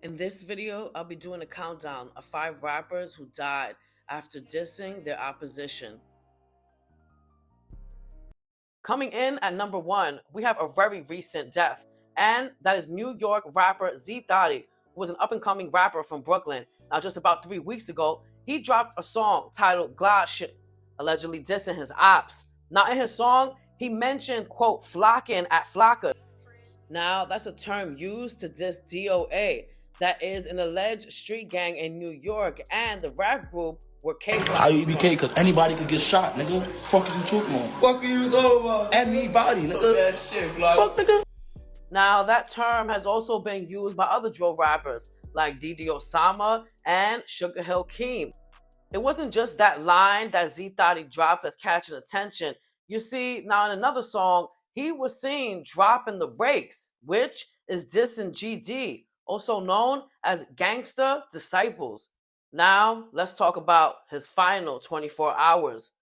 In this video, I'll be doing a countdown of 5 rappers who died after dissing their opposition. Coming in at number 1, we have a very recent death, and that is New York rapper Z Thotty, who was an up-and-coming rapper from Brooklyn. Now, just about 3 weeks ago, he dropped a song titled Glad Shit, allegedly dissing his ops. Now, in his song, he mentioned, quote, flocking at Flocka. Now, that's a term used to diss DOA. That is an alleged street gang in New York, and the rap group were case like IUBK, because anybody could get shot, nigga. Fuck you talking about? Fuck you talking about? Anybody, nigga. That shit, like. Fuck, nigga. Now, that term has also been used by other drill rappers like Didi Osama and Sugar Hill Keem. It wasn't just that line that Z Thotty dropped that's catching attention. You see, now in another song, he was seen dropping the brakes, which is dissing GD, also known as Gangsta Disciples. Now, let's talk about his final 24 hours.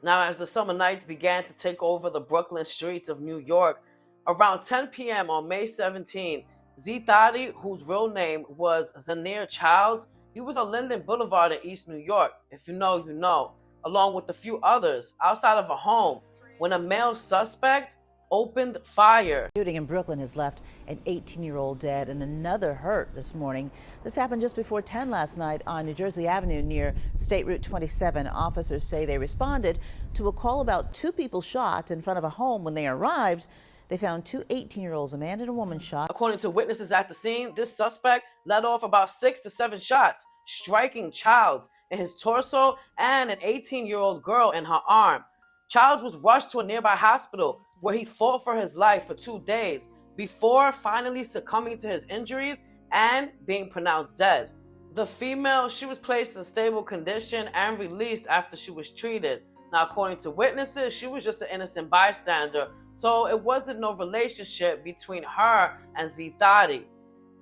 Now, as the summer nights began to take over the Brooklyn streets of New York, around 10 p.m. on May 17, Z Thotty, whose real name was Zanir Childs, he was on Linden Boulevard in East New York, if you know, you know, along with a few others outside of a home, when a male suspect opened fire. Shooting in Brooklyn has left an 18-year-old dead and another hurt this morning. This happened just before 10 last night on New Jersey Avenue near State Route 27. Officers say they responded to a call about 2 people shot in front of a home. When they arrived, they found 2 18-year-olds, a man and a woman, shot. According to witnesses at the scene, this suspect let off about 6 to 7 shots, striking Childs in his torso and an 18-year-old girl in her arm. Childs was rushed to a nearby hospital where he fought for his life for 2 days before finally succumbing to his injuries and being pronounced dead. The female, she was placed in stable condition and released after she was treated. Now, according to witnesses, she was just an innocent bystander, so it wasn't no relationship between her and Z Thotty.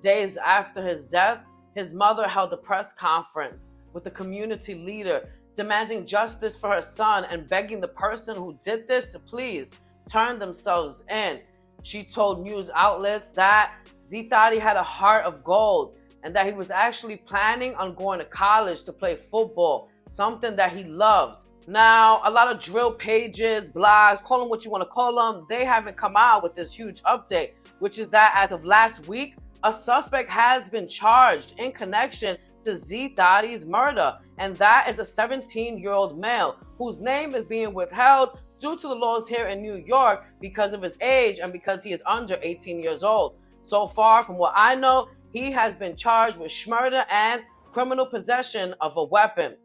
Days after his death, his mother held a press conference with the community leader demanding justice for her son and begging the person who did this to please turn themselves in. She told news outlets that Z Thotty had a heart of gold and that he was actually planning on going to college to play football, something that he loved. Now, a lot of drill pages, blogs, call them what you want to call them, they haven't come out with this huge update, which is that as of last week, a suspect has been charged in connection to Z Thotty's murder, and that is a 17-year-old male whose name is being withheld due to the laws here in New York because of his age and because he is under 18 years old. So far, from what I know, he has been charged with murder and criminal possession of a weapon.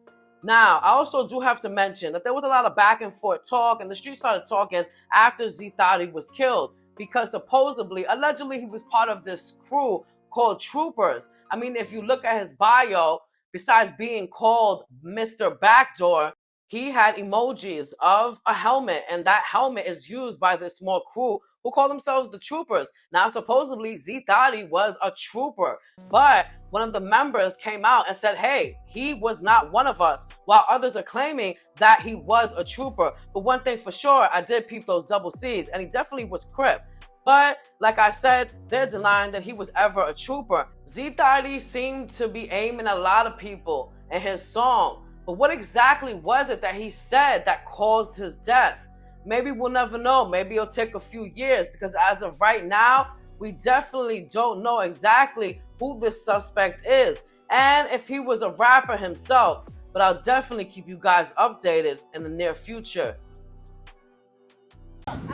Now, I also do have to mention that there was a lot of back and forth talk, and the street started talking after Z Thotty was killed because supposedly, allegedly, he was part of this crew called Troopers. I mean, if you look at his bio, besides being called Mr. Backdoor, he had emojis of a helmet, and that helmet is used by this small crew who call themselves the Troopers. Now, supposedly, Z Thotty was a trooper, but one of the members came out and said, hey, he was not one of us, while others are claiming that he was a trooper. But one thing for sure, I did peep those double C's, and he definitely was Crip. But like I said, they're denying that he was ever a trooper. Z Thotty seemed to be aiming at a lot of people in his song. But what exactly was it that he said that caused his death? Maybe we'll never know. Maybe it'll take a few years, because as of right now, we definitely don't know exactly who this suspect is and if he was a rapper himself. But I'll definitely keep you guys updated in the near future.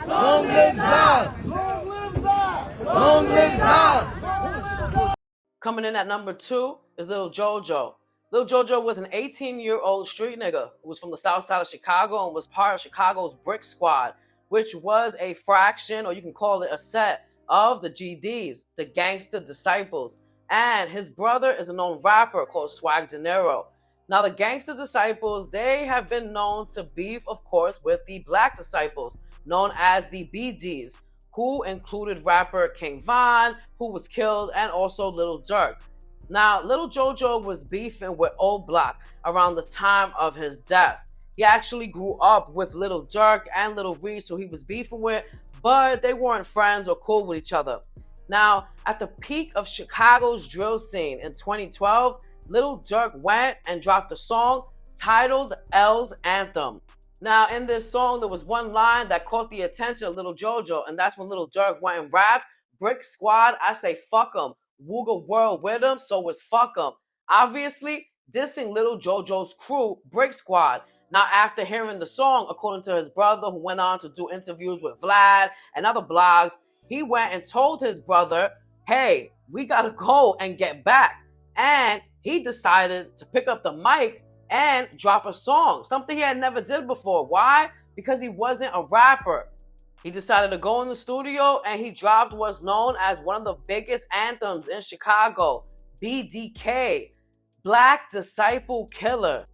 Long live Zod! Long live Zod! Long live Zod! Coming in at number 2 is Lil Jojo. Lil Jojo was an 18-year-old street nigga who was from the south side of Chicago and was part of Chicago's Brick Squad, which was a fraction, or you can call it a set, of the GDs, the Gangsta Disciples. And his brother is a known rapper called Swag De Niro. Now, the Gangsta Disciples, they have been known to beef, of course, with the Black Disciples, known as the BDs, who included rapper King Von, who was killed, and also Lil Durk. Now, Lil Jojo was beefing with Old Block around the time of his death. He actually grew up with Lil Durk and Lil Reese, who he was beefing with, but they weren't friends or cool with each other. Now, at the peak of Chicago's drill scene in 2012, Lil Durk went and dropped a song titled L's Anthem. Now, in this song, there was one line that caught the attention of Lil Jojo, and that's when Lil Durk went and rapped, "Brick Squad, I say fuck 'em. Wooga World with 'em, so it's fuck 'em." Obviously, dissing Lil Jojo's crew, Brick Squad. Now, after hearing the song, according to his brother, who went on to do interviews with Vlad and other blogs, he went and told his brother, "Hey, we gotta go and get back." And he decided to pick up the mic and drop a song, something he had never did before. Why? Because he wasn't a rapper. He decided to go in the studio and he dropped what's known as one of the biggest anthems in Chicago, BDK, Black Disciple Killer.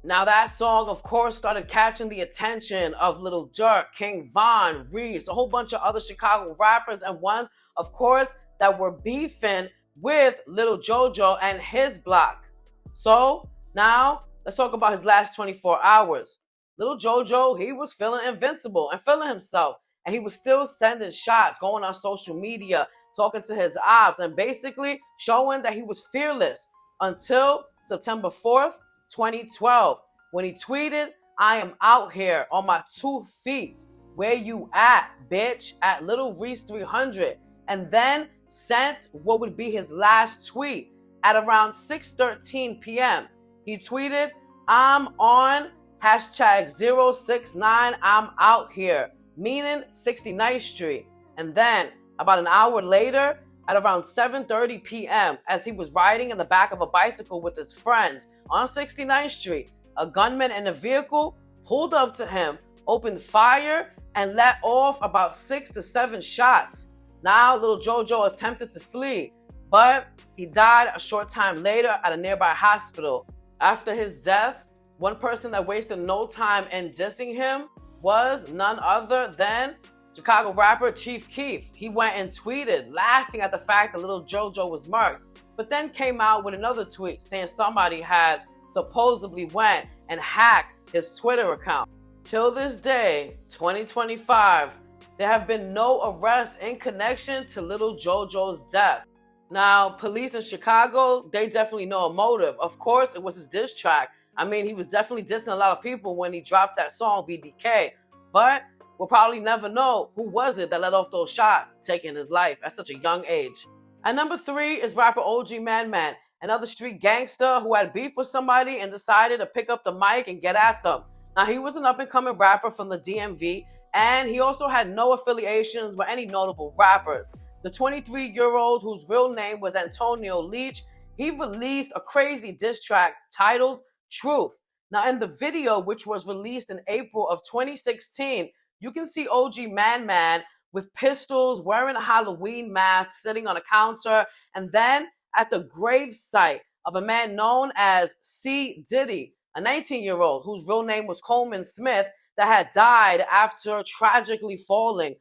Now that song, of course, started catching the attention of Lil Durk, King Von, Reese, a whole bunch of other Chicago rappers, and ones, of course, that were beefing with Lil Jojo and his block. So now let's talk about his last 24 hours. Lil Jojo, he was feeling invincible and feeling himself, and he was still sending shots, going on social media, talking to his ops, and basically showing that he was fearless until September 4th, 2012, when he tweeted, "I am out here on my 2 feet. Where you at, bitch?" at Little Reese 300, and then sent what would be his last tweet at around 6:13 p.m. He tweeted, "I'm on #069, I'm out here," meaning 69th Street. And then about an hour later, at around 7:30 p.m., as he was riding in the back of a bicycle with his friends on 69th Street, a gunman in a vehicle pulled up to him, opened fire, and let off about 6 to 7 shots. Now, Lil Jojo attempted to flee, but he died a short time later at a nearby hospital. After his death, one person that wasted no time in dissing him was none other than Chicago rapper Chief Keef. He went and tweeted, laughing at the fact that Lil Jojo was murked, but then came out with another tweet saying somebody had supposedly went and hacked his Twitter account. Till this day, 2025, there have been no arrests in connection to Lil Jojo's death. Now, police in Chicago, they definitely know a motive. Of course, it was his diss track. I mean, he was definitely dissing a lot of people when he dropped that song, BDK. But we'll probably never know who was it that let off those shots, taking his life at such a young age. At number 3 is rapper OG Man Man, another street gangster who had beef with somebody and decided to pick up the mic and get at them. Now, he was an up-and-coming rapper from the DMV, and he also had no affiliations with any notable rappers. The 23-year-old, whose real name was Antonio Leach, he released a crazy diss track titled Truth. Now, in the video, which was released in April of 2016, you can see OG Man Man with pistols, wearing a Halloween mask, sitting on a counter, and then at the grave site of a man known as C. Diddy, a 19-year-old whose real name was Coleman Smith, that had died after tragically falling.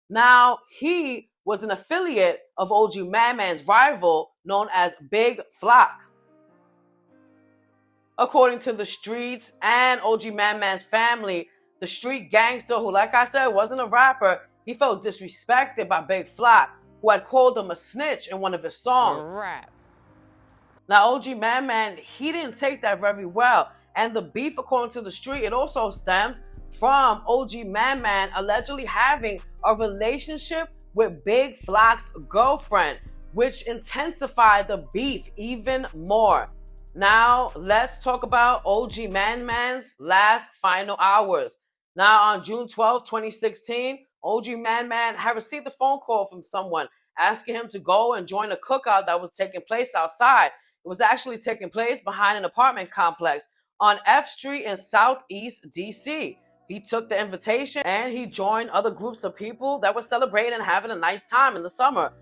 Now, he was an affiliate of OG Man Man's rival known as Big Flock. According to the streets and OG Man Man's family, the street gangster who, like I said, wasn't a rapper, he felt disrespected by Big Flock, who had called him a snitch in one of his songs. Rap. Now, OG Man Man, he didn't take that very well. And the beef, according to the street, it also stems from OG Man Man allegedly having a relationship with Big Flock's girlfriend, which intensified the beef even more. Now, let's talk about OG Man Man's last final hours. Now, on June 12, 2016, OG Man Man had received a phone call from someone asking him to go and join a cookout that was taking place outside. It was actually taking place behind an apartment complex on F Street in Southeast DC. He took the invitation and he joined other groups of people that were celebrating and having a nice time in the summer,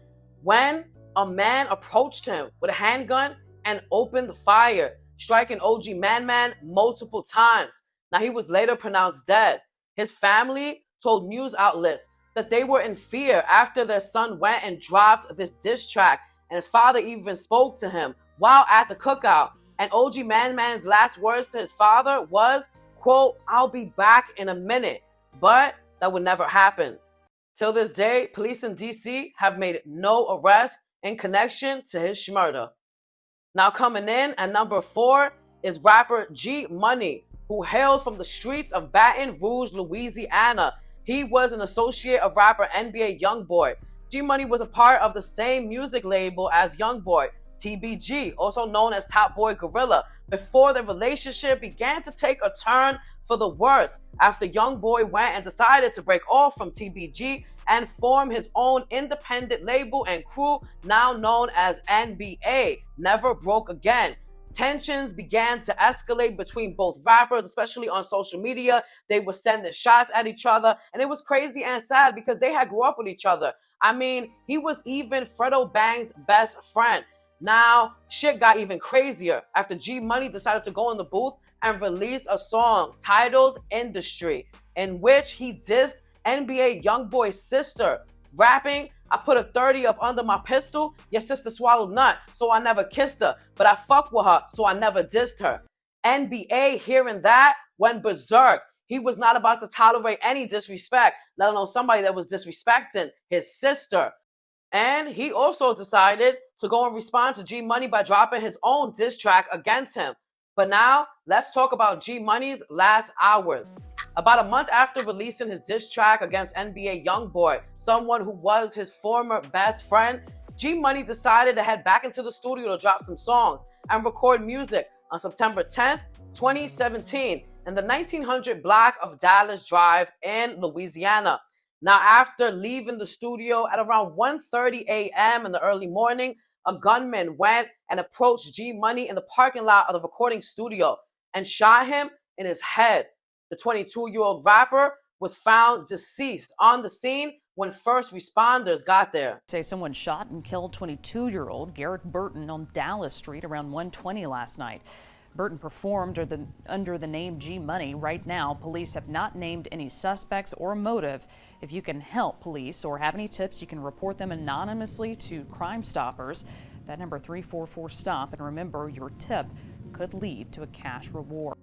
when a man approached him with a handgun and opened fire, striking OG Man Man multiple times. Now, he was later pronounced dead. His family told news outlets that they were in fear after their son went and dropped this diss track, and his father even spoke to him while at the cookout. And OG Man Man's last words to his father was, quote, "I'll be back in a minute," but that would never happen. Till this day, police in DC have made no arrest in connection to his murder. Now coming in at number 4 is rapper G Money, who hails from the streets of Baton Rouge, Louisiana. He was an associate of rapper NBA Youngboy. G Money was a part of the same music label as Youngboy, TBG, also known as Top Boy Gorilla, before the relationship began to take a turn for the worse after Youngboy went and decided to break off from TBG and form his own independent label and crew, now known as NBA, Never Broke Again. Tensions began to escalate between both rappers, especially on social media. They were sending shots at each other, and it was crazy and sad because they had grew up with each other. I mean, he was even Fredo Bang's best friend. Now, shit got even crazier after G Money decided to go in the booth and release a song titled Industry, in which he dissed NBA Youngboy's sister, rapping, "I put a 30 up under my pistol, your sister swallowed nut, so I never kissed her, but I fuck with her, so I never dissed her." NBA, hearing that, went berserk. He was not about to tolerate any disrespect, let alone somebody that was disrespecting his sister. And he also decided to go and respond to G Money by dropping his own diss track against him. But now, let's talk about G Money's last hours. About a month after releasing his diss track against NBA Youngboy, someone who was his former best friend, G Money decided to head back into the studio to drop some songs and record music on September 10th, 2017, in the 1900 block of Dallas Drive in Louisiana. Now, after leaving the studio at around 1:30 a.m. in the early morning, a gunman went and approached G Money in the parking lot of the recording studio and shot him in his head. The 22-year-old rapper was found deceased on the scene when first responders got there. Say someone shot and killed 22-year-old Garrett Burton on Dallas Street around 1:20 last night. Burton performed under the name G Money. Right now, police have not named any suspects or motive. If you can help police or have any tips, you can report them anonymously to Crime Stoppers. That number 344-STOP. And remember, your tip could lead to a cash reward.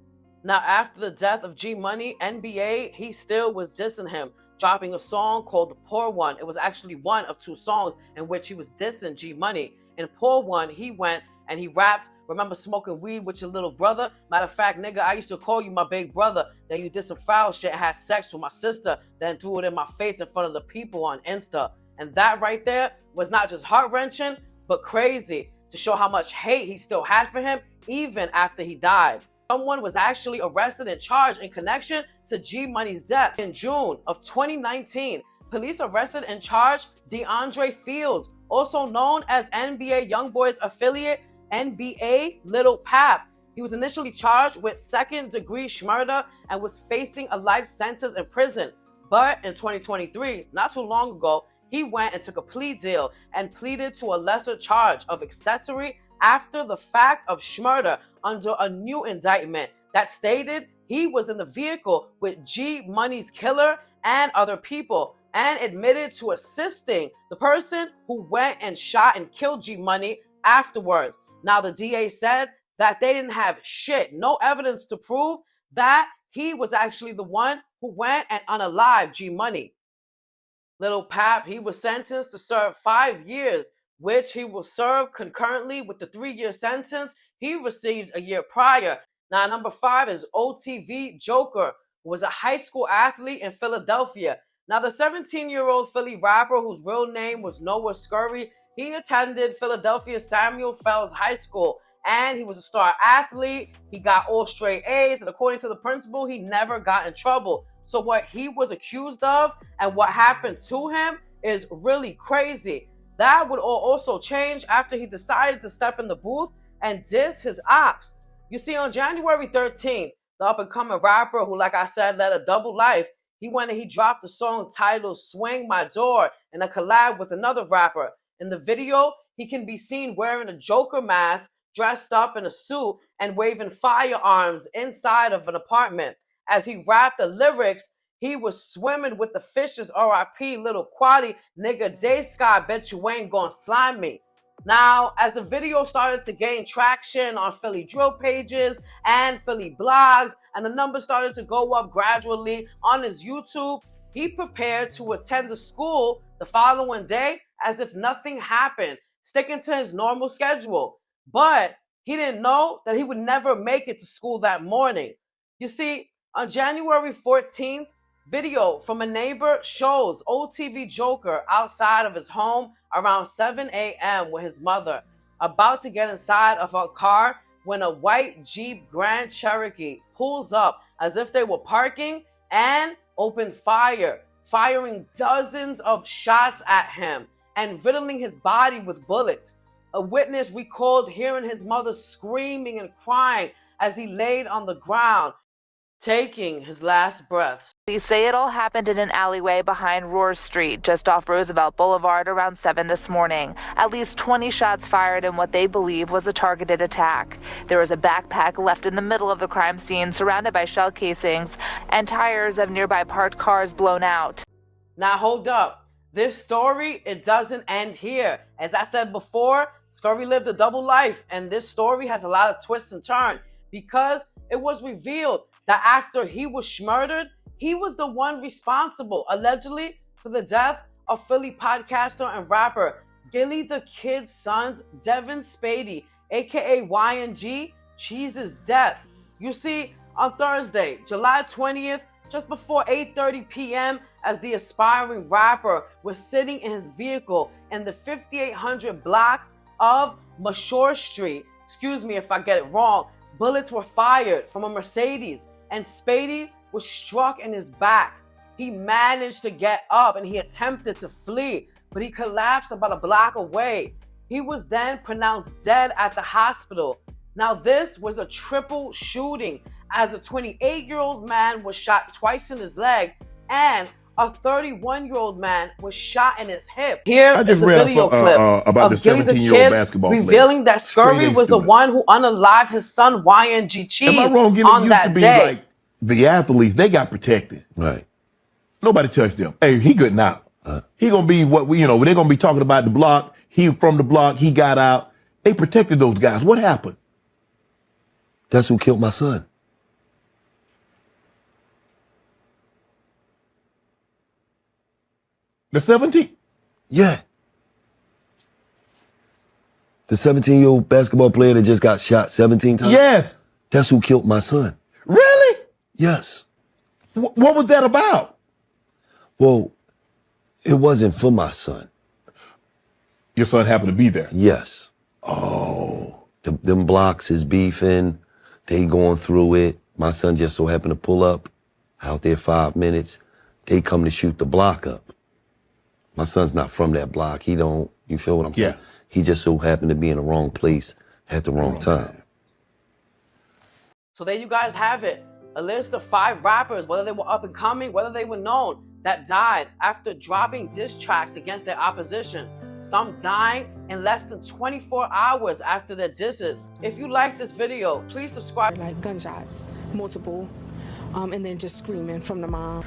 Now, after the death of G Money, NBA, he still was dissing him, dropping a song called The Poor One. It was actually one of 2 songs in which he was dissing G Money. In Poor One, he went and he rapped, "Remember smoking weed with your little brother? Matter of fact, nigga, I used to call you my big brother. Then you did some foul shit and had sex with my sister, then threw it in my face in front of the people on Insta." And that right there was not just heart-wrenching, but crazy to show how much hate he still had for him even after he died. Someone was actually arrested and charged in connection to G Money's death. In June of 2019, police arrested and charged DeAndre Fields, also known as NBA Youngboy's affiliate, NBA Lil Pap. He was initially charged with second-degree murder and was facing a life sentence in prison. But in 2023, not too long ago, he went and took a plea deal and pleaded to a lesser charge of accessory after the fact of murder under a new indictment that stated he was in the vehicle with G Money's killer and other people, and admitted to assisting the person who went and shot and killed G Money afterwards. Now, the DA said that they didn't have shit, no evidence to prove that he was actually the one who went and unalived G Money. Lil Pap, he was sentenced to serve 5 years, which he will serve concurrently with the 3-year sentence he received a year prior. Now, number 5 is OTV Joker, who was a high school athlete in Philadelphia. Now, the 17-year-old Philly rapper, whose real name was Noah Scurry, he attended Philadelphia Samuel Fells High School, and he was a star athlete. He got all straight A's, and according to the principal, he never got in trouble. So what he was accused of and what happened to him is really crazy. That would all also change after he decided to step in the booth and diss his ops. You see, on January 13th, the up-and-coming rapper who, like I said, led a double life, he went and he dropped a song titled Swing My Door in a collab with another rapper. In the video, he can be seen wearing a Joker mask, dressed up in a suit, and waving firearms inside of an apartment. As he rapped the lyrics, he was swimming with the fishes, R.I.P. Little Quality, nigga, Day Sky, bet you ain't gonna slime me. Now, as the video started to gain traction on Philly drill pages and Philly blogs, and the numbers started to go up gradually on his YouTube, he prepared to attend the school the following day as if nothing happened, sticking to his normal schedule. But he didn't know that he would never make it to school that morning. You see, on January 14th, video from a neighbor shows old TV Joker outside of his home around 7 a.m. with his mother, about to get inside of her car when a white Jeep Grand Cherokee pulls up as if they were parking and opened fire, firing dozens of shots at him and riddling his body with bullets. A witness recalled hearing his mother screaming and crying as he laid on the ground, taking his last breaths. Police say it all happened in an alleyway behind Rohr Street, just off Roosevelt Boulevard, around 7 this morning. At least 20 shots fired in what they believe was a targeted attack. There was a backpack left in the middle of the crime scene, surrounded by shell casings, and tires of nearby parked cars blown out. Now hold up. This story, it doesn't end here. As I said before, Scurry lived a double life, and this story has a lot of twists and turns because it was revealed that after he was murdered, he was the one responsible, allegedly, for the death of Philly podcaster and rapper Gillie the Kid's son's Devin Spady, aka YNG, Cheese's death. You see, on Thursday, July 20th, just before 8:30 p.m., as the aspiring rapper was sitting in his vehicle in the 5800 block of Mashore Street, excuse me if I get it wrong, bullets were fired from a Mercedes and Spady was struck in his back. He managed to get up and he attempted to flee, but he collapsed about a block away. He was then pronounced dead at the hospital. Now this was a triple shooting, as a 28-year-old man was shot twice in his leg and a 31-year-old man was shot in his hip. Here is a video clip about the of Gillie the 17-year-old Kid basketball player. revealing that Scurry was the one who unalived his son YNG Cheese Am I wrong? Gillie on used that to be day. like the athletes, they got protected. Right. Nobody touched them. Hey, he good now. He gonna be what we, they're gonna be talking about the block. He from the block, he got out. They protected those guys. What happened? That's who killed my son. The 17? Yeah. The 17-year-old basketball player that just got shot 17 times? Yes. That's who killed my son. Really? Yes. What was that about? Well, it wasn't for my son. Your son happened to be there? Yes. Oh. Them blocks is beefing. They going through it. My son just so happened to pull up out there 5 minutes. They come to shoot the block up. My son's not from that block. He don't, you feel what I'm saying? Yeah. He just so happened to be in the wrong place at the wrong time. So there you guys have it. A list of 5 rappers, whether they were up and coming, whether they were known, that died after dropping diss tracks against their oppositions. Some dying in less than 24 hours after their disses. If you like this video, please subscribe. Like gunshots, multiple, and then just screaming from the mom.